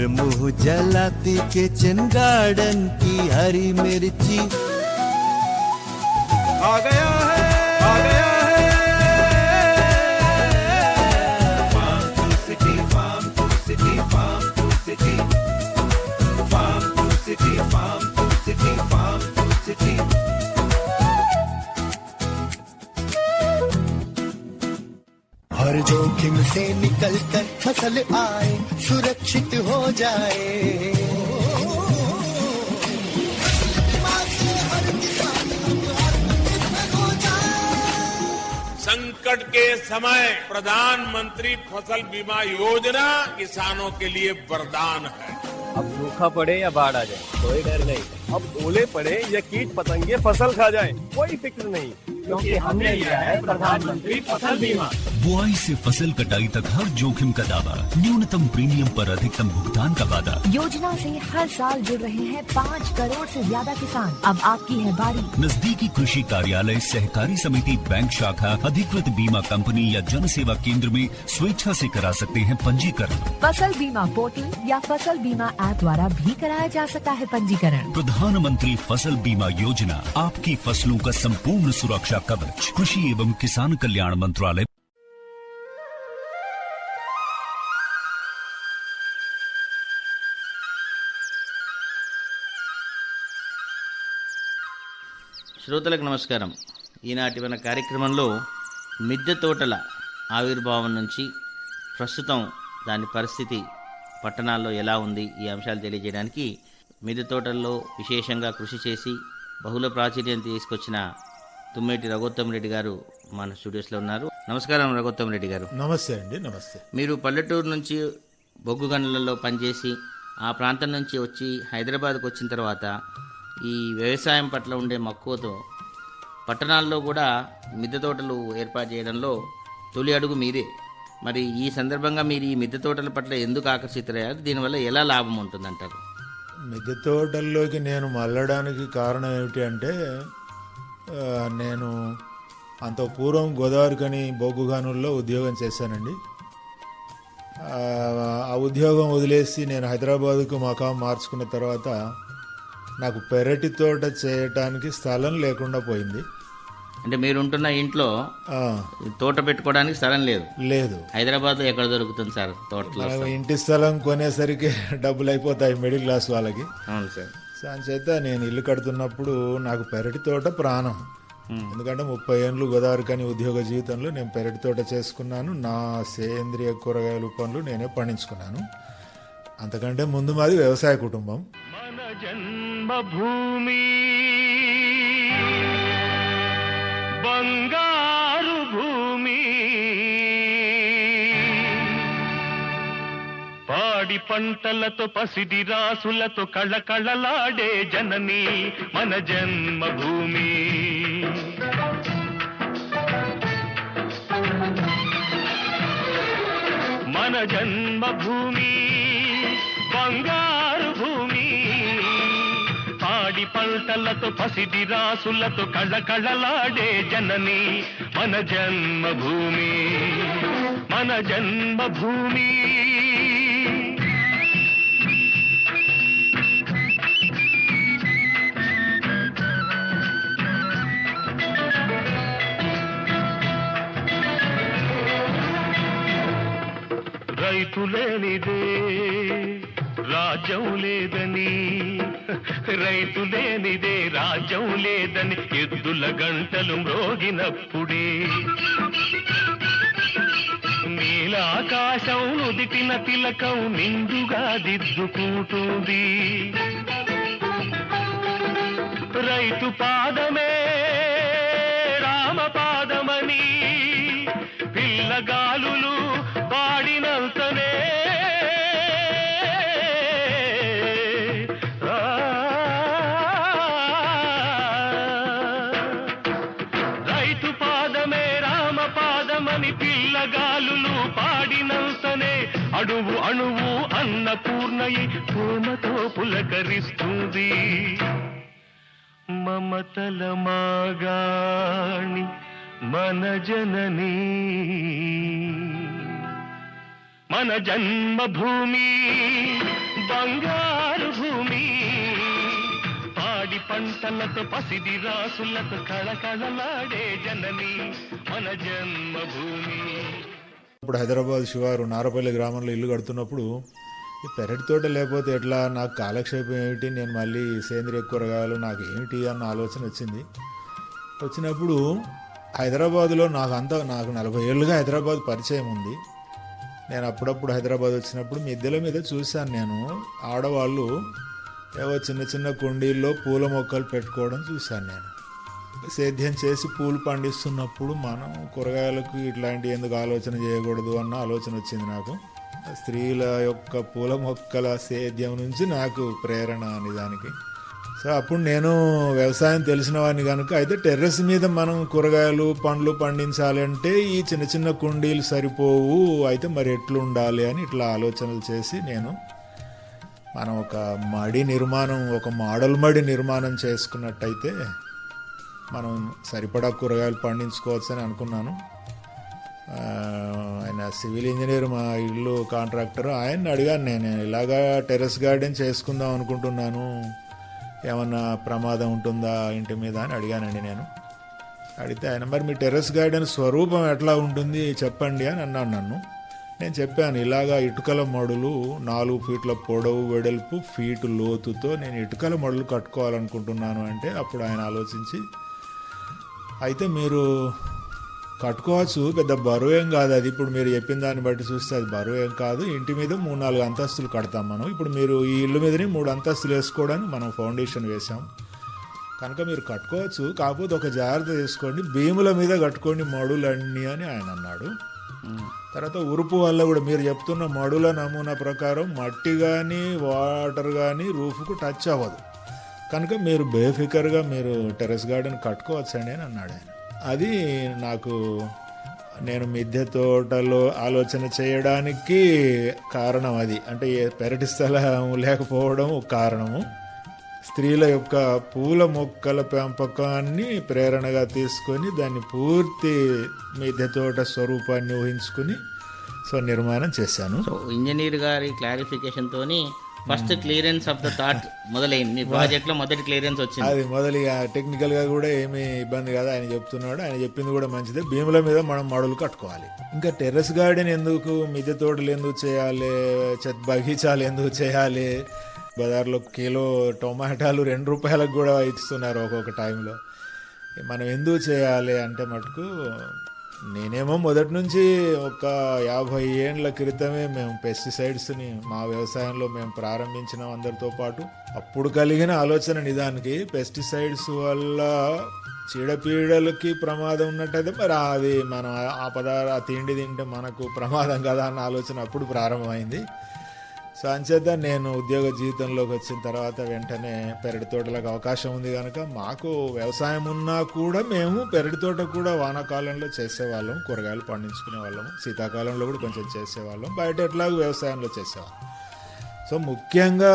और मुंह जलाती किचन गार्डन की हरी मिर्ची। आ गया है, आ गया है farm to city, farm to city, farm to city, farm to city, farm to city, farm to city. हर जोखिम से निकल कर फसल आए, सुरक्षित हो जाए। संकट के समय प्रधानमंत्री फसल बीमा योजना किसानों के लिए वरदान है। अब सूखा पड़े या बाढ़ आ जाए कोई डर नहीं। अब ओले पड़े या कीट पतंगे फसल खा जाए कोई फिक्र नहीं, क्योंकि हमने लिया है प्रधानमंत्री फसल बीमा। बुआई से फसल कटाई तक हर जोखिम का दावा, न्यूनतम प्रीमियम पर अधिकतम भुगतान का वादा। योजना से हर साल जुड़ रहे हैं 5 करोड़ से ज्यादा किसान। अब आपकी है बारी। नजदीकी कृषि कार्यालय, सहकारी समिति, बैंक शाखा, अधिकृत बीमा कंपनी या जन सेवा केंद्र में स्वेच्छा से करा सकते हैं पंजीकरण। फसल बीमा पोर्टल या फसल बीमा ऐप द्वारा भी कराया जा सकता है पंजीकरण। प्रधानमंत्री फसल बीमा योजना, आपकी फसलों का संपूर्ण सुरक्षा कवच। कृषि एवं किसान कल्याण मंत्रालय। శ్రోతలకు నమస్కారం. ఈనాటి మన కార్యక్రమంలో మిద్దె తోటల ఆవిర్భావం నుంచి ప్రస్తుతం దాని పరిస్థితి పట్టణాల్లో ఎలా ఉంది, ఈ అంశాలు తెలియజేయడానికి మిద్దె తోటల్లో విశేషంగా కృషి చేసి బహుళ ప్రాచుర్యం తీసుకొచ్చిన తుమ్మేటి రఘోత్తమ్ రెడ్డి గారు మన స్టూడియోస్లో ఉన్నారు. నమస్కారం రఘోత్తమ్ రెడ్డి గారు. నమస్తే అండి. నమస్తే. మీరు పల్లెటూరు నుంచి బొగ్గు గనులలో పనిచేసి ఆ ప్రాంతం నుంచి వచ్చి హైదరాబాద్కు వచ్చిన తర్వాత ఈ వ్యవసాయం పట్ల ఉండే మక్కువతో పట్టణాల్లో కూడా మిద్దె తోటలు ఏర్పాటు చేయడంలో తొలి అడుగు మీరే. మరి ఈ సందర్భంగా మీరు ఈ మిద్దె తోటల పట్ల ఎందుకు ఆకర్షితులయ్యారు, దీనివల్ల ఎలా లాభం ఉంటుందంటారు? మిద్దె తోటల్లోకి నేను మళ్ళడానికి కారణం ఏమిటి అంటే, నేను అంత పూర్వం గోదావరికని బొగ్గు గనుల్లో ఉద్యోగం చేశానండి. ఆ ఉద్యోగం వదిలేసి నేను హైదరాబాద్కు మకాం మార్చుకున్న తర్వాత నాకు పెరటి తోట చేయటానికి స్థలం లేకుండా పోయింది. అంటే మీరుంటున్న ఇంట్లో తోట పెట్టుకోవడానికి స్థలం లేదు. హైదరాబాద్లో ఎక్కడ దొరుకుతుంది సార్ తోటలో? ఇంటి స్థలం కొనేసరికి డబ్బులు అయిపోతాయి మిడిల్ క్లాస్ వాళ్ళకి. అవును సార్. దానిచేత నేను ఇల్లు కడుతున్నప్పుడు నాకు పెరటి తోట ప్రాణం. ఎందుకంటే 30 ఏళ్ళు గోదావరికని ఉద్యోగ జీవితంలో నేను పెరటి తోట చేసుకున్నాను. నా సేంద్రియ కూరగాయల పనులు నేనే పండించుకున్నాను. అంతకంటే ముందు మాది వ్యవసాయ కుటుంబం. మన జన్మభూమి బంగారు భూమి, పాడి పంటలతో పసిడి రాసులతో కళకళలాడే జనని మన జన్మభూమి. మన జన్మభూమి బంగారు భూమి, పాడి పంటలతో పసిడి రాసులతో కళకళలాడే జనని మన జన్మభూమి. మన జన్మభూమి రైతు లేనిదే రాజ్యం లేదని, రైతు లేనిదే రాజ్యం లేదని ఎద్దుల గంటలు మ్రోగినప్పుడే నీలాకాశం నుదిటిన తిలకం నిండుగా దిద్దుకుంటుంది. రైతు పాదమే రామ పాదమని పిల్లగాలులు పాడినంతనే రైతు పాదమే రామ పాదమని పిల్లగాలులు పాడినంతనే అణువు అణువు అన్నపూర్ణయి ప్రేమతో పులకరిస్తుంది. మమతల మాగాణి మన జననీ మన జన్మభూమి పంటలతో పసిడి రాసులతో కళకళలాడే జనని మన జన్మభూమి. ఇప్పుడు హైదరాబాద్ శివారు నారపల్లి గ్రామంలో ఇల్లు కడుతున్నప్పుడు ఈ పెరటి తోట లేకపోతే ఎట్లా, నాకు కాలక్షేపం ఏమిటి, నేను మళ్ళీ సేంద్రియ కూరగాయలు నాకు ఏమిటి అన్న ఆలోచన వచ్చింది. వచ్చినప్పుడు హైదరాబాదులో నాకు 40 ఏళ్ళుగా హైదరాబాద్ పరిచయం ఉంది. నేను అప్పుడప్పుడు హైదరాబాద్ వచ్చినప్పుడు మిద్దెల మీద చూశాను. నేను ఆడవాళ్ళు ఏవో చిన్న చిన్న కుండీల్లో పూల మొక్కలు పెట్టుకోవడం చూశాను. నేను సేద్యం చేసి పూలు పండిస్తున్నప్పుడు మనం కూరగాయలకు ఇట్లాంటి ఎందుకు ఆలోచన చేయకూడదు అన్న ఆలోచన వచ్చింది నాకు. స్త్రీల యొక్క పూల మొక్కల సేద్యం నుంచి నాకు ప్రేరణ నిజానికి. సో అప్పుడు నేను వ్యవసాయం తెలిసిన వాడిని కనుక, అయితే టెర్రస్ మీద మనం కూరగాయలు పండ్లు పండించాలంటే ఈ చిన్న చిన్న కుండీలు సరిపోవు, అయితే మరి ఎట్లు ఉండాలి అని ఇట్లా ఆలోచనలు చేసి మనం ఒక మోడల్ మడి నిర్మాణం చేసుకున్నట్టయితే మనం సరిపడా కూరగాయలు పండించుకోవచ్చు అని అనుకున్నాను. ఆయన సివిల్ ఇంజనీర్, మా ఇల్లు కాంట్రాక్టర్, ఆయన్ని అడిగాను నేను ఇలాగా టెర్రస్ గార్డెన్ చేసుకుందాం అనుకుంటున్నాను, ఏమన్నా ప్రమాదం ఉంటుందా ఇంటి మీద అని అడిగానండి. నేను అడిగితే ఆయన మరి మీ టెర్రస్ గార్డెన్ స్వరూపం ఎట్లా ఉంటుంది చెప్పండి అని అన్నాను నన్ను. నేను చెప్పాను ఇలాగా ఇటుకల మడులు 4 ఫీట్ల పొడవు వెడల్పు ఫీటు లోతుతో నేను ఇటుకల మడులు కట్టుకోవాలనుకుంటున్నాను అంటే అప్పుడు ఆయన ఆలోచించి, అయితే మీరు కట్టుకోవచ్చు, పెద్ద బరువేం కాదు అది, ఇప్పుడు మీరు చెప్పిన దాన్ని బట్టి చూస్తే అది బరువేం కాదు, ఇంటి మీద 3-4 అంతస్తులు కడతాం మనం, ఇప్పుడు మీరు ఈ ఇల్లు మీదనే 3 అంతస్తులు వేసుకోవడానికి మనం ఫౌండేషన్ వేసాం కనుక మీరు కట్టుకోవచ్చు, కాకపోతే ఒక జాగ్రత్త తీసుకోండి, భీముల మీద కట్టుకోండి మడులన్నీ అని ఆయన అన్నాడు. తర్వాత ఉరుపు వల్ల కూడా మీరు చెప్తున్న మడుల నమూనా ప్రకారం మట్టి కానీ వాటర్ కానీ రూఫ్కు టచ్ అవ్వదు కనుక మీరు బేఫికర్గా మీరు టెర్రస్ గార్డెన్ కట్టుకోవచ్చండి అని అన్నాడు ఆయన. అది నాకు నేను మిద్దె తోటలో ఆలోచన చేయడానికి కారణం అది. అంటే పెరటి స్థలం లేకపోవడం ఒక కారణము, స్త్రీల యొక్క పూల మొక్కల పెంపకాన్ని ప్రేరణగా తీసుకొని దాన్ని పూర్తి మిద్దె తోట స్వరూపాన్ని ఊహించుకుని నిర్మాణం చేశాను. సో ఇంజనీర్ గారి క్లారిఫికేషన్ తోని first clearance of the thought మొదలైంది. మీ ప్రాజెక్ట్ లో మొదటి క్లియరెన్స్ వచ్చింది. అది మొదలుగా టెక్నికల్ గా కూడా ఏమీ ఇబ్బంది కాదు, ఆయన చెప్తున్నాడు, ఆయన చెప్పింది కూడా మంచిదే. భీముల మీద మనం మడులు కట్టుకోవాలి. ఇంకా టెర్రస్ గార్డెన్ ఎందుకు, మిద్దె తోటలు ఎందుకు చేయాలి, బగీచాలు ఎందుకు చేయాలి, బజార్లో కిలో టొమాటాలు 2 రూపాయలకు కూడా ఇస్తున్నారు ఒక్కొక్క టైంలో, మనం ఎందుకు చేయాలి అంటే మటుకు నేనేమో మొదటి నుంచి ఒక 50 ఏండ్ల క్రితమే మేము పెస్టిసైడ్స్ని మా వ్యవసాయంలో మేము ప్రారంభించినాం అందరితో పాటు. అప్పుడు కలిగిన ఆలోచన నిజానికి పెస్టిసైడ్స్ వల్ల చీడపీడలకి ప్రమాదం ఉన్నట్టయితే మరి అది మనం ఆ తిండి తింటే మనకు ప్రమాదం కదా అన్న ఆలోచన అప్పుడు ప్రారంభమైంది. సో అంచేత నేను ఉద్యోగ జీవితంలోకి వచ్చిన తర్వాత వెంటనే పెరటి తోటలకు అవకాశం ఉంది కనుక మాకు వ్యవసాయం ఉన్నా కూడా మేము పెరటి తోట కూడా వానాకాలంలో చేసేవాళ్ళం, కూరగాయలు పండించుకునే వాళ్ళము, శీతాకాలంలో కూడా కొంచెం చేసేవాళ్ళం, బయట ఎట్లాగో వ్యవసాయంలో చేసేవాళ్ళం. సో ముఖ్యంగా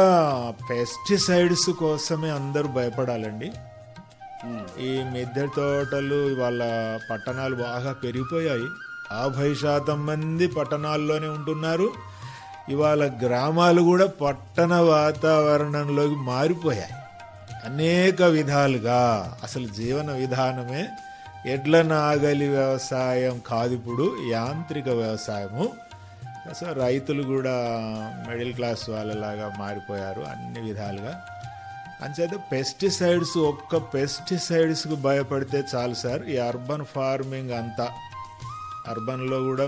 పెస్టిసైడ్స్ కోసమే అందరూ భయపడాలండి. ఈ మిద్దె తోటలు ఇవాళ పట్టణాలు బాగా పెరిగిపోయాయి, 50% మంది పట్టణాల్లోనే ఉంటున్నారు. ఇవాళ గ్రామాలు కూడా పట్టణ వాతావరణంలోకి మారిపోయాయి అనేక విధాలుగా. అసలు జీవన విధానమే ఎడ్ల నాగలి వ్యవసాయం కాదు, ఇప్పుడు యాంత్రిక వ్యవసాయము. సో రైతులు కూడా మిడిల్ క్లాస్ వాళ్ళలాగా మారిపోయారు అన్ని విధాలుగా. అంచేత ఒక్క పెస్టిసైడ్స్కు భయపడితే చాలు సార్. ఈ అర్బన్ ఫార్మింగ్ అంతా, అర్బన్లో కూడా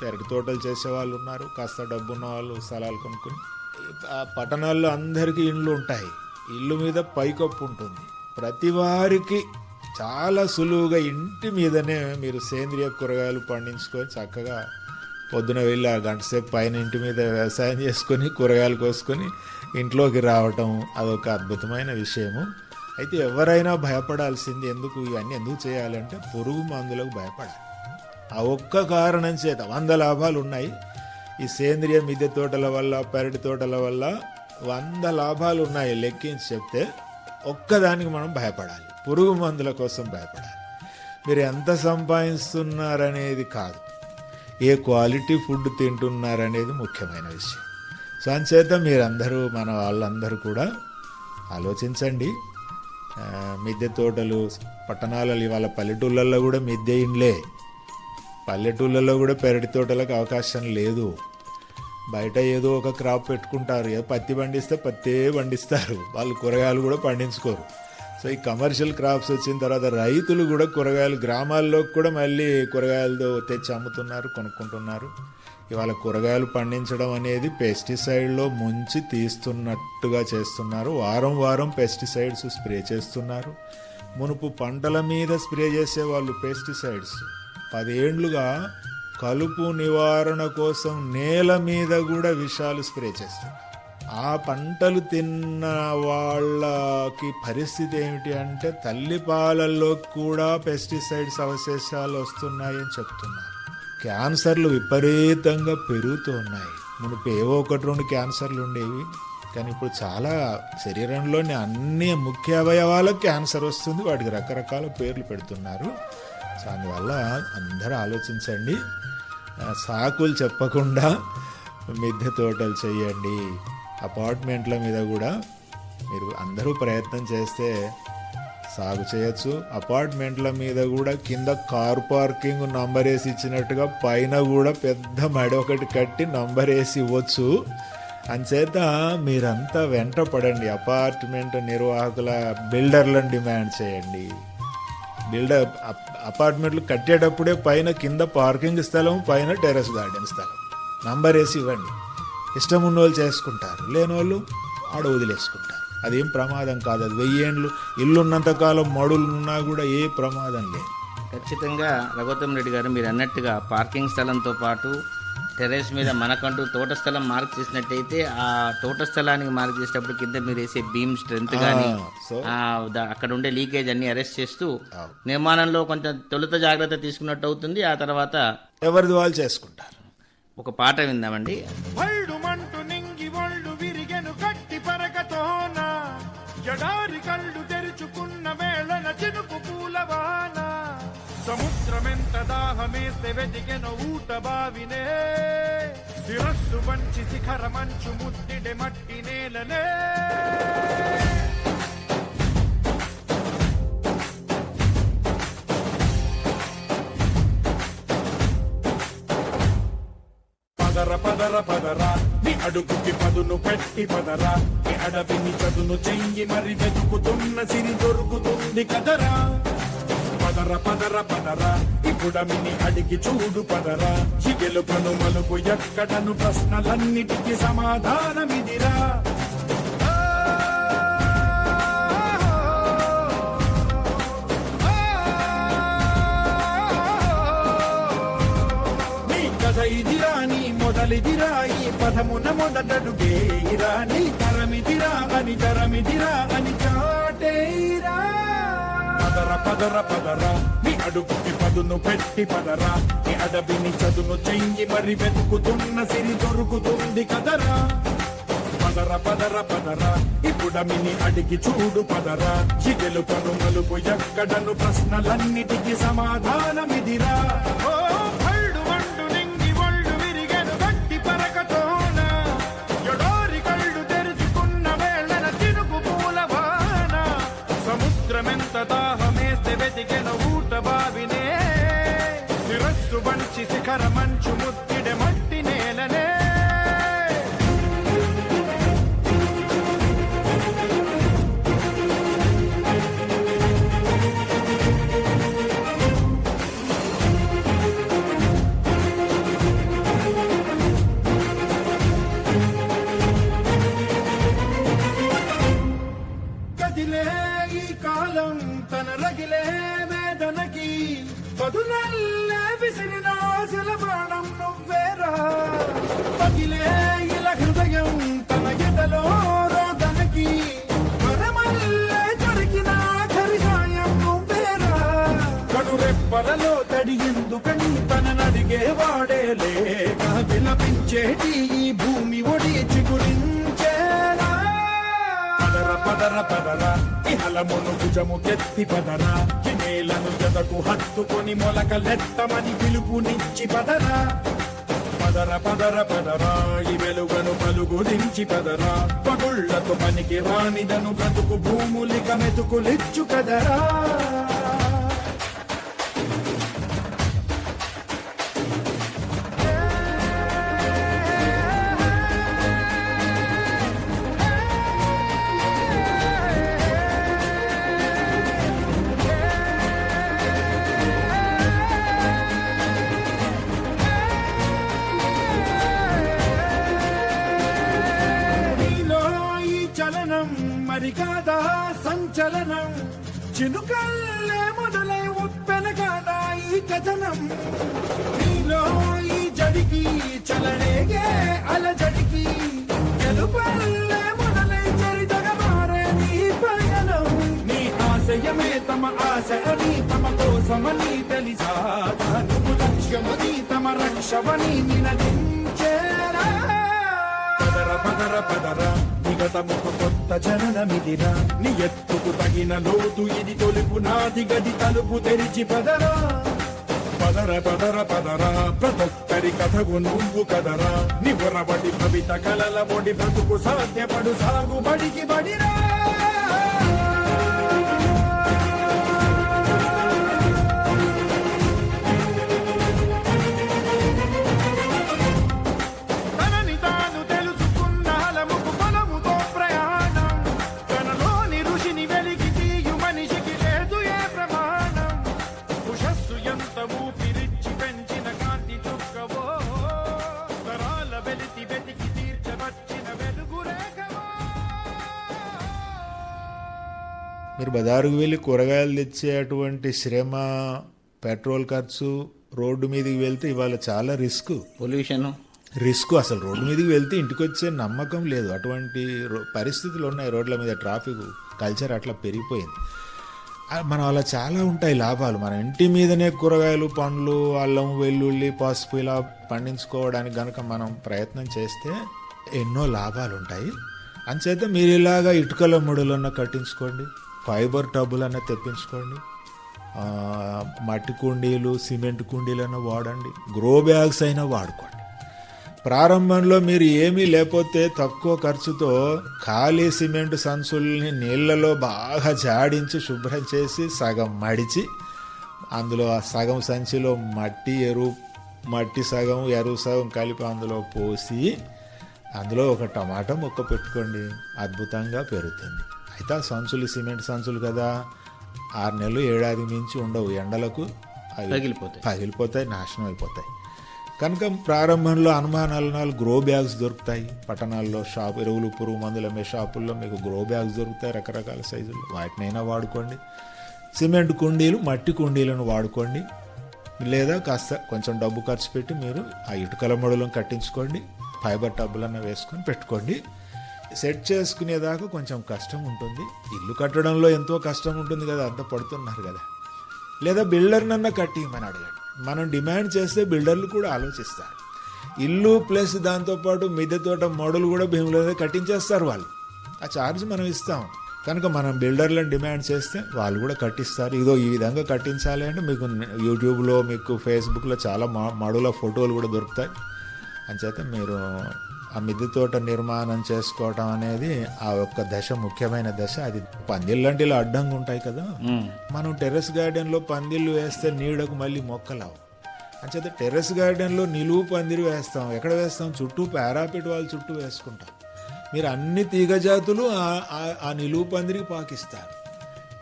పెరటి తోటలు చేసే వాళ్ళు ఉన్నారు, కాస్త డబ్బున్న వాళ్ళు స్థలాలు కొనుక్కుని. ఆ పట్టణాల్లో అందరికీ ఇండ్లు ఉంటాయి, ఇల్లు మీద పైకప్పు ఉంటుంది. ప్రతి వారికి చాలా సులువుగా ఇంటి మీదనే మీరు సేంద్రియ కూరగాయలు పండించుకొని చక్కగా పొద్దున వెళ్ళి 1 గంట సేపు పైన ఇంటి మీద వ్యవసాయం చేసుకొని కూరగాయలు కోసుకొని ఇంట్లోకి రావటం అదొక అద్భుతమైన విషయము. అయితే ఎవరైనా భయపడాల్సింది ఇవన్నీ ఎందుకు చేయాలంటే పురుగు మందులకు భయపడాలి. ఆ ఒక్క కారణం చేత 100 లాభాలు ఉన్నాయి. ఈ సేంద్రియ మిద్దె తోటల వల్ల, పెరటి తోటల వల్ల 100 లాభాలు ఉన్నాయి లెక్కించి చెప్తే. ఒక్కదానికి మనం భయపడాలి, పురుగు మందుల కోసం భయపడాలి. మీరు ఎంత సంపాదిస్తున్నారనేది కాదు, ఏ క్వాలిటీ ఫుడ్ తింటున్నారనేది ముఖ్యమైన విషయం. సో అంచేత మీరందరూ, మన వాళ్ళందరూ కూడా ఆలోచించండి. మిద్దె తోటలు పట్టణాలలో ఇవాళ పల్లెటూళ్ళల్లో కూడా మిద్దె ఇండ్లే. పల్లెటూళ్ళల్లో కూడా పెరటి తోటలకు అవకాశం లేదు. బయట ఏదో ఒక క్రాప్ పెట్టుకుంటారు, ఏదో పత్తి పండిస్తే పత్తే పండిస్తారు, వాళ్ళు కూరగాయలు కూడా పండించుకోరు. సో ఈ కమర్షియల్ క్రాప్స్ వచ్చిన తర్వాత రైతులు కూడా కూరగాయలు గ్రామాల్లో కూడా మళ్ళీ కూరగాయలతో తెచ్చి అమ్ముతున్నారు, కొనుక్కుంటున్నారు. ఇవాళ కూరగాయలు పండించడం అనేది పెస్టిసైడ్లో ముంచి తీస్తున్నట్టుగా చేస్తున్నారు. వారం వారం పెస్టిసైడ్స్ స్ప్రే చేస్తున్నారు. మునుపు పంటల మీద స్ప్రే చేసేవాళ్ళు పెస్టిసైడ్స్. 10 ఏళ్లుగా కలుపు నివారణ కోసం నేల మీద కూడా విషాలు స్ప్రే చేస్తున్నారు. ఆ పంటలు తిన్న వాళ్ళకి పరిస్థితి ఏమిటి అంటే తల్లి పాలల్లో కూడా పెస్టిసైడ్స్ అవశేషాలు వస్తున్నాయని చెప్తున్నారు. క్యాన్సర్లు విపరీతంగా పెరుగుతున్నాయి. మునుపు ఏవో 1-2 క్యాన్సర్లు ఉండేవి, కానీ ఇప్పుడు చాలా శరీరంలోని అన్ని ముఖ్య అవయవాలకు క్యాన్సర్ వస్తుంది. వాటికి రకరకాల పేర్లు పెడుతున్నారు. సో అందువల్ల అందరూ ఆలోచించండి, సాకులు చెప్పకుండా మిద్దె తోటలు చేయండి. అపార్ట్మెంట్ల మీద కూడా మీరు అందరూ ప్రయత్నం చేస్తే సాగు చేయొచ్చు. అపార్ట్మెంట్ల మీద కూడా కింద కార్ పార్కింగ్ నంబర్ వేసి ఇచ్చినట్టుగా పైన కూడా పెద్ద మడి ఒకటి కట్టి నంబర్ వేసి ఇవ్వచ్చు. అంచేత మీరంతా వెంట పడండి. అపార్ట్మెంట్ నిర్వాహకుల బిల్డర్లను డిమాండ్ చేయండి. అపార్ట్మెంట్లు కట్టేటప్పుడే పైన కింద పార్కింగ్ స్థలం, పైన టెర్రస్ గార్డెన్ స్థలం నంబర్ వేసి ఇవ్వండి. ఇష్టం ఉన్న వాళ్ళు చేసుకుంటారు, లేని వాళ్ళు ఆడ వదిలేసుకుంటారు. అదేం ప్రమాదం కాదు. అది 1000 ఏళ్ళు ఇల్లున్నంతకాలం మడులు ఉన్నా కూడా ఏ ప్రమాదం లేదు. ఖచ్చితంగా రఘుత్తం రెడ్డి గారు మీరు అన్నట్టుగా పార్కింగ్ స్థలంతో పాటు టెర్రస్ మీద మనకంటూ తోట స్థలం మార్క్ చేసినట్టయితే ఆ తోట స్థలానికి మార్క్ చేసేటప్పుడు కింద మీరు వేసే బీమ్ స్ట్రెంత్ కానీ అక్కడ ఉండే లీకేజ్ అన్ని అరెస్ట్ చేస్తూ నిర్మాణంలో కొంచెం తొలుత జాగ్రత్త తీసుకున్నట్టు అవుతుంది. ఆ తర్వాత ఎవరిది వాళ్ళు చేసుకుంటారు. ఒక పాట విందామండి. జడారి కళ్ళు తెరుచుకున్న వేళన చినుకు పూలవాన సముద్రమెంత దాహమేస్తే వెతికెన ఊట బావినే శిరస్సు వంచి శిఖర మంచు ముద్దిడే మట్టి నేలనే పదర పదరా నీ అడుగుకి పదును పెట్టి పదరా నీ అడవిని చదును చెయ్యి మరి వెతుకుతున్న సిరి దొరుకుతుంది కదరా. పదరా ఇప్పుడమిని అడిగి చూడు పదరా. చిగెలుపను మలుపు ఎక్కడను ప్రశ్నలన్నిటికీ సమాధానమిదిరా. ఇదిరా నీ మొదలిదిరా ఈ పదమున మొదటడుగేయిరా నీ తరమిదిరా అని చాటేరా. పదరా నీ అడుగుకి పదును పెట్టి పదరా నీ అడవిని చదును చెయ్యి మరి వెతుకుతున్న సిరి దొరుకుతుంది కదరా. పదరా ఇప్పుడమిని అడిగి చూడు పదరా. చిగెలు పను మలుపు ఎక్కడను ప్రశ్నలన్నిటికీ సమాధానమిదిరా. దాహమేస్తే వెతికెన ఊట బావినే శిరస్సు వంచి శిఖర మంచు ముద్దిడే మట్టి నేలనే. కాలం తన రగిలే వేదనకి బదులల్లే విసిరిన ఆశల బాణం నువ్వేరా. పగిలే ఇలా హృదయం తన ఎదలో రోదనకి వరమల్లే దొరికిన ఆఖరి సాయం నువ్వేరా. కడురెప్పలలో తడి ఎందుకని తననడిగే వాడే లేక విలపించేటి ఈ భూమి ఒడి చిగురించేరా. పదరా ఇహలమును భుజము కెత్తి పదరా నేలను జదకు హత్తుకొని మొలకలెత్తమని పిలుపునిచ్చి పదరా. పదర పదర పదరా ఈ వెలుగను పలుగురించి పదరా పగుళ్లతో పనికి రానిదను బ్రతుకు భూములిక మెతుకులిచ్చు కదరా మరి కాదా సంచలనం చినుకల్లే మొదలై ఉప్పెన కాదా ఈ కథనం నీలో ఈ జడికి చలనేగే అలజడికి గెలుపల్లే మొదలై చరితగా మారే నీ పయనం నీ ఆశయమే తమ ఆశ అని తమ కోసమని తెలిసా నువ్వు లక్ష్యమని తమ రక్షమని నినదించేరా పదర పదర పదర నిగతముకు కొత్త జననమిదిరా నీ ఎత్తుకు తగిన లోతు ఇది తొలుపు నాది గది తలుపు తెరిచి పదరా పదర పదర పదరా ప్రతొక్కరి కథకు నువ్వు కదరా నివరబడి భవిత కలల బొడి బ్రతుకు సాధ్యపడు సాగుబడికి బడిరా మీరు బజారుకు వెళ్ళి కూరగాయలు తెచ్చేటువంటి శ్రమ, పెట్రోల్ ఖర్చు, రోడ్డు మీదకి వెళ్తే ఇవాళ చాలా పొల్యూషన్ రిస్క్. అసలు రోడ్డు మీదకి వెళ్తే ఇంటికి వచ్చే నమ్మకం లేదు. అటువంటి పరిస్థితులు ఉన్నాయి. రోడ్ల మీద ట్రాఫిక్ కల్చర్ అట్లా పెరిగిపోయింది. మనం అలా చాలా ఉంటాయి లాభాలు. మన ఇంటి మీదనే కూరగాయలు, పండ్లు, అల్లం, వెల్లుల్లి, పసుపు ఇలా పండించుకోవడానికి కనుక మనం ప్రయత్నం చేస్తే ఎన్నో లాభాలు ఉంటాయి. అంచేత మీరు ఇలాగా ఇటుకల ముడులన్నా కట్టించుకోండి, ఫైబర్ టబ్బులన్నా తెప్పించుకోండి, మట్టి కుండీలు, సిమెంట్ కుండీలన్నా వాడండి, గ్రో బ్యాగ్స్ అయినా వాడుకోండి. ప్రారంభంలో మీరు ఏమీ లేకపోతే తక్కువ ఖర్చుతో ఖాళీ సిమెంట్ సంచుల్ని నీళ్లలో బాగా జాడించి శుభ్రం చేసి సగం మడిచి అందులో ఆ సగం సంచిలో మట్టి సగం ఎరువు సగం కలిపి అందులో పోసి అందులో ఒక టమాటా మొక్క పెట్టుకోండి, అద్భుతంగా పెరుగుతుంది. అయితే ఆ సంచులు సిమెంట్ సంచులు కదా, 6 నెలలు ఏడాది మించి ఉండవు, ఎండలకు పగిలిపోతాయి, నాశనం అయిపోతాయి. కనుక ప్రారంభంలో అనుమానాలు గ్రో బ్యాగ్స్ దొరుకుతాయి. పట్టణాల్లో ఎరువులు, పురుగు మందులు అమ్మే షాపుల్లో మీకు గ్రో బ్యాగ్స్ దొరుకుతాయి రకరకాల సైజులు, వాటినైనా వాడుకోండి. సిమెంట్ కుండీలు, మట్టి కుండీలను వాడుకోండి. లేదా కాస్త కొంచెం డబ్బు ఖర్చు పెట్టి మీరు ఆ ఇటుకల మడులను కట్టించుకోండి, ఫైబర్ టబ్బులన్నా వేసుకొని పెట్టుకోండి. సెట్ చేసుకునేదాకా కొంచెం కష్టం ఉంటుంది. ఇల్లు కట్టడంలో ఎంతో కష్టం ఉంటుంది కదా, అంత పడుతున్నారు కదా. లేదా బిల్డర్నన్నా కట్టిమని అడగండి. మనం డిమాండ్ చేస్తే బిల్డర్లు కూడా ఆలోచిస్తారు. ఇల్లు ప్లస్ దాంతోపాటు మిద్దె తోట మోడల్ కూడా భీముల కట్టించేస్తారు వాళ్ళు. ఆ ఛార్జ్ మనం ఇస్తాం. కనుక మనం బిల్డర్లను డిమాండ్ చేస్తే వాళ్ళు కూడా కట్టిస్తారు. ఇదో ఈ విధంగా కట్టించాలి అంటే మీకు యూట్యూబ్లో, మీకు ఫేస్బుక్లో చాలా మడుల ఫోటోలు కూడా దొరుకుతాయి. అంచేత మీరు ఆ మిద్దె తోట నిర్మాణం చేసుకోవటం అనేది ఆ ఒక్క దశ, ముఖ్యమైన దశ. అది పందిళ్ళు లాంటి ఇలా అడ్డంగా ఉంటాయి కదా, మనం టెర్రస్ గార్డెన్లో పందిళ్ళు వేస్తే నీడకు మళ్ళీ మొక్కలావు. అంచేత టెర్రస్ గార్డెన్లో నిలువు పందిరి వేస్తాం. ఎక్కడ వేస్తాం? చుట్టూ పారాపిట్ వాళ్ళ చుట్టూ వేసుకుంటాం. మీరు అన్ని తీగజాతులు ఆ నిలువు పందిరికి పాకిస్తారు.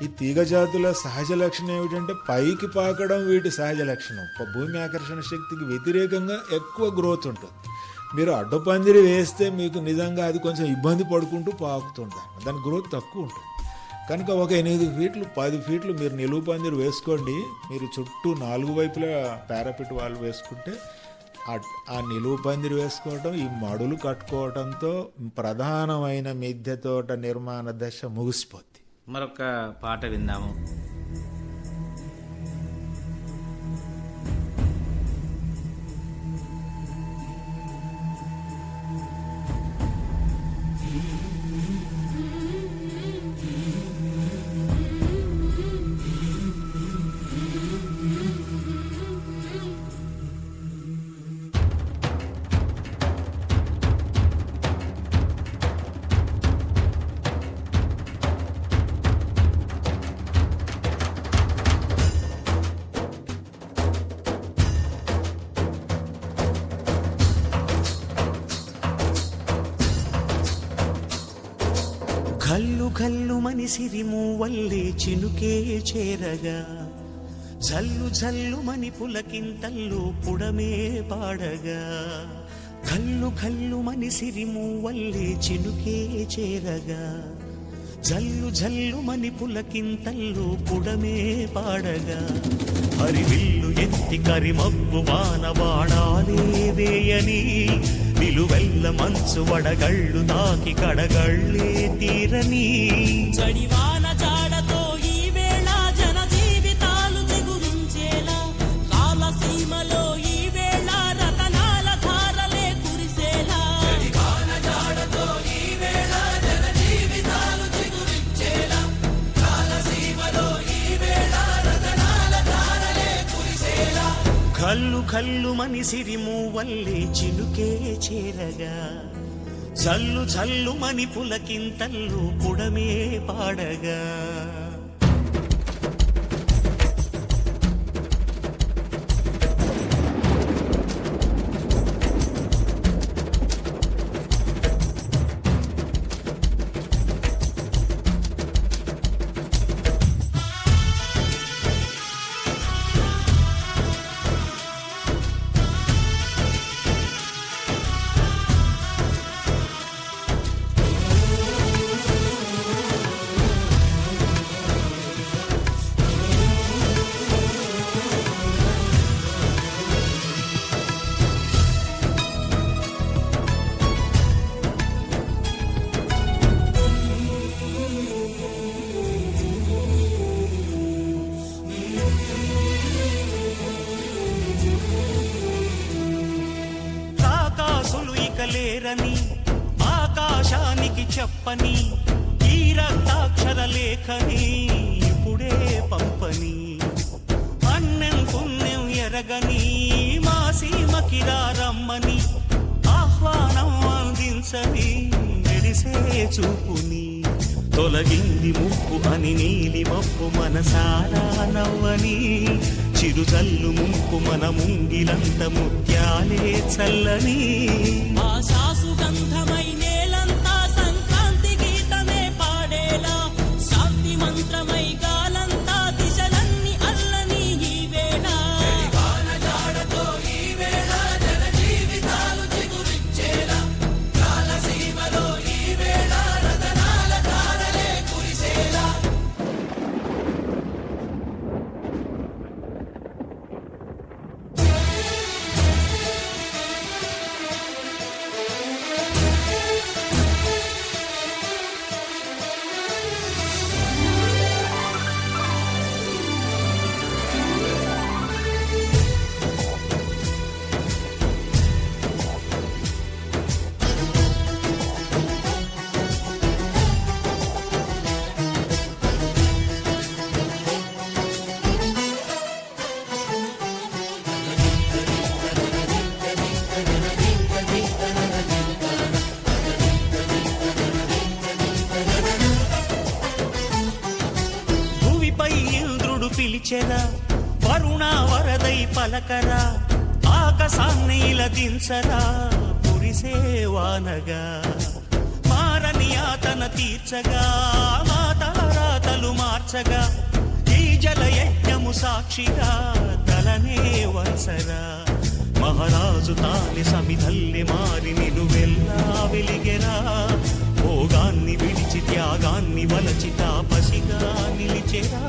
ఈ తీగజాతుల సహజ లక్షణం ఏమిటంటే పైకి పాకడం వీటి సహజ లక్షణం. భూమి ఆకర్షణ శక్తికి వ్యతిరేకంగా ఎక్కువ గ్రోత్ ఉంటుంది. మీరు అడ్డపందిరి వేస్తే మీకు నిజంగా అది కొంచెం ఇబ్బంది పడుకుంటూ పాకుతుంటారు, దాని గ్రోత్ తక్కువ ఉంటుంది. కనుక ఒక 8 ఫీట్లు 10 ఫీట్లు మీరు నిలువు పందిరి వేసుకోండి. మీరు చుట్టూ 4 వైపులా పారాపిట్ వాళ్ళు వేసుకుంటే ఆ నిలువు పందిరి వేసుకోవటం, ఈ మడులు కట్టుకోవటంతో ప్రధానమైన మిద్దె తోట నిర్మాణ దశ ముగిసిపోద్ది. మరొక పాట విందాము. కల్లు కల్లు మనిసిరి మూవల్లే చినుకే చేరగా, జల్లు జల్లు మని పులకింతల్లు పుడమే పాడగా. కల్లు కల్లు మనిసిరి మూవల్లే చినుకే చేరగా, జల్లు జల్లు మని పులకింతల్లు పుడమే పాడగా. హరివిల్లు ఎత్తి కరిమబ్బు వానవాడాలే వేయని, నిలువెల్ల మంచు వడగళ్ళు తాకి కడగళ్ళే తీరని. చడివాన జాడతో ఈ వేళ జన జీవితాలు చిగురించేలా, రాలసీమలో ఈ వేళ రతనాల ధారలే కురిసేలా. చడివాన జాడతో ఈ వేళ జన జీవితాలు చిగురించేలా, రాలసీమలో ఈ వేళ రతనాల ధారలే కురిసేలా. కల్లు కల్లు మనిసిరి మూవల్లే చినుకే చేరగా, జల్లు జల్లు మని పులకింతల్లు పుడమే పాడగా. లేరని ఆకాశానికి చెప్పని, ఈ రక్తాక్షర లేఖని ఇప్పుడే పంపని. అన్నం పుణ్యం ఎరగని మా సీమకి రమ్మని, ఆహ్వానం అందించని మెరిసే చూపుని. తొలగింది ముప్పు అని నీలి మప్పు మనసారా నవ్వని, చిరుజల్లు ముంపు మన ముంగిలంత ముత్యాలే చల్లని. ఆశాసు గంధమై నేలంతా సంక్రాంతి గీతమే పాడేలా, శాంతి మంత్రమై గాలంతా దిశలన్నీ అల్లని ఈ వేళ. చడివాన జాడతో ఈ వేళ జన జీవితాలు చిగురించేలా, రాలసీమలో ఈ వేళ రతనాల ధారలే కురిసేలా. పిలిచెరా వరుణ వరదై పలకరా, ఆకాశాన్ని ఇలదించరా కురిసే వానగా. మారని ఆతన తీర్చగా మాతారాతలు మార్చగా, ఈ జల యజ్ఞము సాక్షిగా తలనే వంచరా. మహారాజు తాని సమిధల్లి మారి నిలువెల్లా వెలిగెరా, భోగాన్ని విడిచి త్యాగాన్ని వలచి తాపసిగా నిలిచెరా.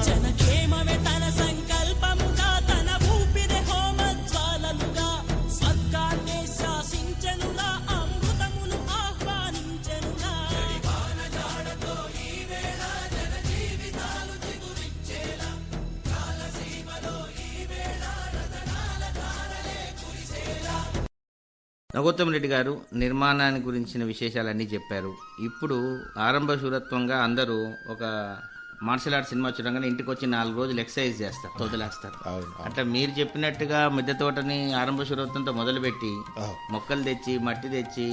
జనక్షేమమే తన సంకల్పముగా, తన ఊపిరి హోమజ్వాలలుగా, స్వర్గాన్నే శాసించెనులా, అమృతమును ఆహ్వానించెనులా. చడివాన జాడతో ఈ వేళ జన జీవితాలు చిగురించేలా, రాలసీమలో ఈ వేళ రతనాల ధారలే కురిసేలా. నగోత్తమ్ రెడ్డి గారు నిర్మాణాన్ని గురించిన విశేషాలన్నీ చెప్పారు. ఇప్పుడు ఆరంభ శూరత్వంగా అందరూ ఒక మార్షల్ ఆర్ట్స్ సినిమా చూడగానే ఇంటికి వచ్చి 4 రోజులు ఎక్సర్సైజ్ చేస్తారు, వదిలేస్తారు. అట్లా మీరు చెప్పినట్టుగా మిద్దె తోటని ఆరంభ శూరత్వంతో మొదలుపెట్టి మొక్కలు తెచ్చి మట్టి తెచ్చి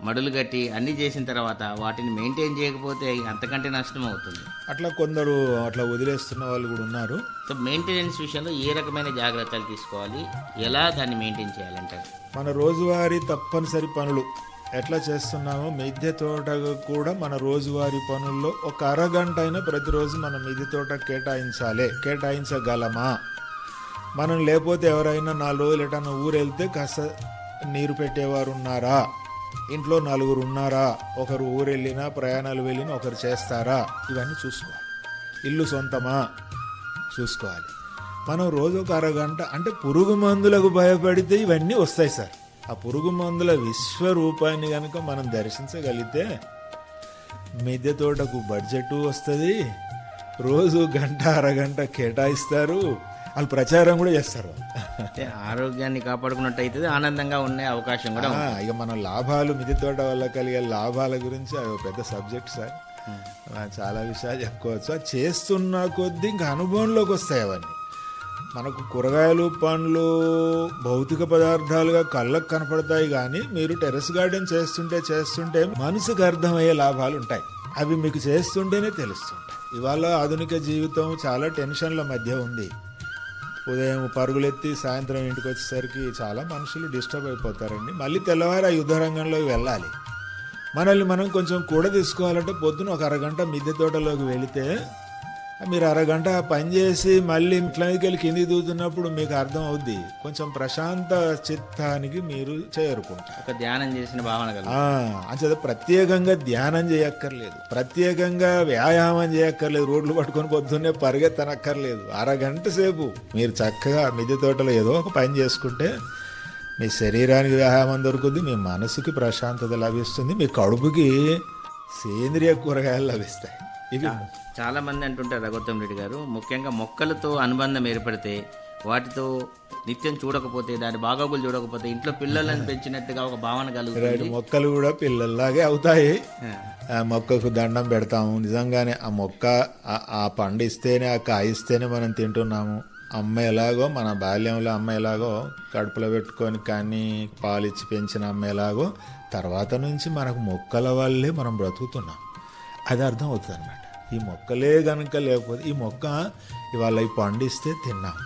మడులు కట్టి అన్ని చేసిన తర్వాత వాటిని మెయింటైన్ చేయకపోతే అంతకంటే నష్టం అవుతుంది. అట్లా కొందరు అట్లా వదిలేస్తున్న వాళ్ళు కూడా ఉన్నారు. సో మెయింటెనెన్స్ విషయంలో ఏ రకమైన జాగ్రత్తలు తీసుకోవాలి, ఎలా దాన్ని మెయింటైన్ చేయాలంటారు? మన రోజువారీ తప్పనిసరి పనులు ఎట్లా చేస్తున్నామో మిద్దె తోట కూడా మన రోజువారీ పనుల్లో ఒక అరగంట అయినా ప్రతిరోజు మనం మిద్దె తోట కేటాయించగలమా? మనం లేకపోతే ఎవరైనా 4 రోజులు ఎటన్నా ఊరు వెళ్తే కాస్త నీరు పెట్టేవారు ఉన్నారా? ఇంట్లో 4 ఉన్నారా? ఒకరు ఊరు వెళ్ళినా ప్రయాణాలు వెళ్ళినా ఒకరు చేస్తారా? ఇవన్నీ చూసుకోవాలి. ఇల్లు సొంతమా చూసుకోవాలి. మనం రోజు ఒక అరగంట, అంటే పురుగు మందులకు భయపడితే ఇవన్నీ వస్తాయి సార్. ఆ పురుగు మందుల విశ్వరూపాన్ని కనుక మనం దర్శించగలిగితే మిద్దె తోటకు బడ్జెట్ వస్తుంది, రోజు గంట అరగంట కేటాయిస్తారు, వాళ్ళు ప్రచారం కూడా చేస్తారు. ఆరోగ్యాన్ని కాపాడుకున్నట్టు అయితే ఆనందంగా ఉండే అవకాశం కూడా. ఇక మన లాభాలు, మిద్దె తోట వల్ల కలిగే లాభాల గురించి అది ఒక పెద్ద సబ్జెక్ట్ సార్. చాలా విషయాలు చెప్పుకోవచ్చు. అది చేస్తున్న కొద్దీ ఇంకా అనుభవంలోకి వస్తాయి అవన్నీ. మనకు కూరగాయలు పండ్లు భౌతిక పదార్థాలుగా కళ్ళకు కనపడతాయి, కానీ మీరు టెర్రస్ గార్డెన్ చేస్తుంటే మనసుకు అర్థమయ్యే లాభాలు ఉంటాయి. అవి మీకు చేస్తుంటేనే తెలుస్తుంటాయి. ఇవాళ ఆధునిక జీవితం చాలా టెన్షన్ల మధ్య ఉంది. ఉదయం పరుగులెత్తి సాయంత్రం ఇంటికి వచ్చేసరికి చాలా మనుషులు డిస్టర్బ్ అయిపోతారండి. మళ్ళీ తెల్లవారు ఆ యుద్ధ రంగంలోకి వెళ్ళాలి. మనల్ని మనం కొంచెం కూడా తీసుకోవాలంటే పొద్దున ఒక అరగంట మిద్దె తోటలోకి వెళితే మీరు అరగంట పని చేసి మళ్ళీ ఇంట్లోకి వెళ్ళి కిందికి దూతున్నప్పుడు మీకు అర్థం అవుద్ది. కొంచెం ప్రశాంత చిత్తానికి మీరు చేరుకుంటారు. ఒక ధ్యానం చేసిన భావన అంచేత ప్రత్యేకంగా ధ్యానం చేయక్కర్లేదు, ప్రత్యేకంగా వ్యాయామం చేయక్కర్లేదు, రోడ్లు పట్టుకొని పొద్దున్నే పరిగెత్తనక్కర్లేదు. అరగంట సేపు మీరు చక్కగా మిద్దె తోటలో ఏదో ఒక పని చేసుకుంటే మీ శరీరానికి వ్యాయామం దొరుకుతుంది, మీ మనసుకి ప్రశాంతత లభిస్తుంది, మీ కడుపుకి సేంద్రియ కూరగాయలు లభిస్తాయి. ఇది చాలా మంది అంటుంటారు రఘుత్తం రెడ్డి గారు, ముఖ్యంగా మొక్కలతో అనుబంధం ఏర్పడితే, వాటితో నిత్యం చూడకపోతే, దాని బాగోగులు చూడకపోతే ఇంట్లో పిల్లలను పెంచినట్టుగా ఒక భావన కలుగుతుంది. మొక్కలు కూడా పిల్లల్లాగే అవుతాయి. ఆ మొక్కకు దండం పెడతాము. నిజంగానే ఆ మొక్క ఆ పండు ఇస్తేనే, ఆ కాయ ఇస్తేనే మనం తింటున్నాము. అమ్మ ఎలాగో, మన బాల్యంలో అమ్మ ఎలాగో కడుపులో పెట్టుకొని కానీ పాలిచ్చి పెంచిన అమ్మ ఎలాగో, తర్వాత నుంచి మనకు మొక్కల వల్లే మనం బ్రతుకుతున్నాం. అది అర్థం అవుతుంది అనమాట. ఈ మొక్కలే కనుక లేకపోతే, ఈ మొక్క ఇవాళ ఈ పండిస్తే తిన్నాం,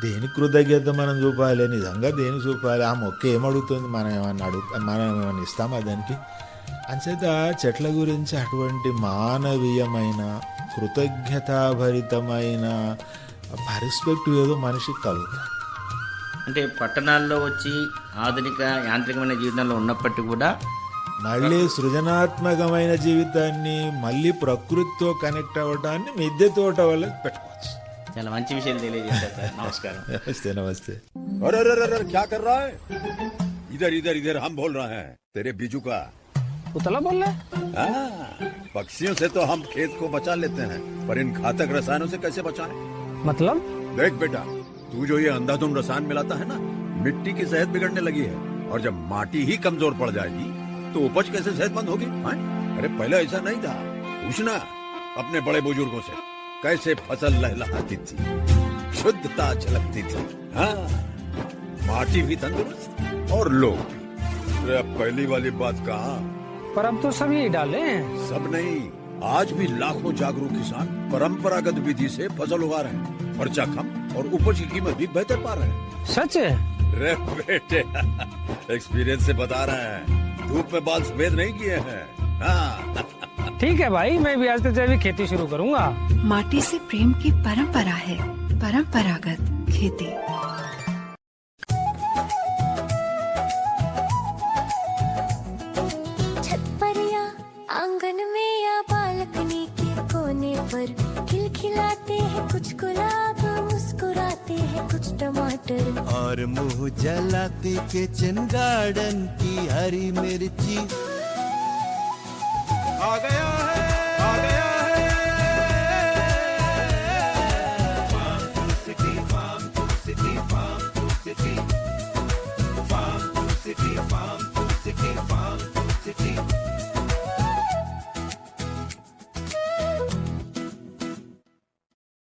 దేని కృతజ్ఞత మనం చూపాలి? నిజంగా దేని చూపాలి? ఆ మొక్క ఏమడుగుతుంది? మనం ఏమన్నా ఇస్తామా దానికి? అంచేత చెట్ల గురించి అటువంటి మానవీయమైన కృతజ్ఞతాభరితమైన పర్స్పెక్టివ్ ఏదో మనిషికి కలుగుతుంది. అంటే పట్టణాల్లో వచ్చి ఆధునిక యాంత్రికమైన జీవితంలో ఉన్నప్పటికీ కూడా మళ్ళీ సృజనాత్మకమైన జీవితాన్ని, మళ్ళీ ప్రకృతితో కనెక్ట్ అవ్వడాన్ని మిద్దె తోట వల్ల పెట్టుకోవచ్చు. చాలా మంచి విషయం తెలియజేశారు సార్. నమస్కారం. నమస్తే. నమస్తే. अरे क्या कर रहा है? इधर इधर इधर हम बोल रहे हैं तेरे बीजू का उतला बोल रहा है? पक्षियों से तो हम खेत को बचा लेते हैं, पर इन घातक रसायनों से कैसे बचाएं? मतलब? देख बेटा, तू जो ये अंधाधुंध रसायन मिलाता है ना, मिट्टी की सेहत बिगड़ने लगी है। और जब माटी ही कमजोर पड़ जाएगी तो उपज कैसे सेहतमंद होगी? अरे पहले ऐसा नहीं था। पूछना अपने बड़े बुजुर्गों से, कैसे फसल लहलहाती थी, शुद्धता झलकती थी। हाँ, माटी भी तंदुरुस्त और लोग भी। अरे अब पहली वाली बात कहाँ? पर अब तो सभी डाले हैं। सब नहीं, आज भी लाखों जागरूक किसान परंपरागत विधि से फसल उगा रहे हैं। खर्चा कम और उपज की कीमत भी बेहतर पा रहे हैं। सच है? रे बेटे, एक्सपीरियंस से बता रहे हैं, धूप में बाल सफेद नहीं किए हैं। हाँ। ठीक है भाई, मैं भी आज से जैविक खेती शुरू करूंगा। माटी से प्रेम की परंपरा है, परंपरागत खेती। छत पर या आंगन में या बालकनी के कोने पर खिलखिलाते हैं कुछ गुलाब, मुस्कुराते हैं कुछ टमाटर, और मुंह जलाते किचन गार्डन की हरी मिर्ची। आ गया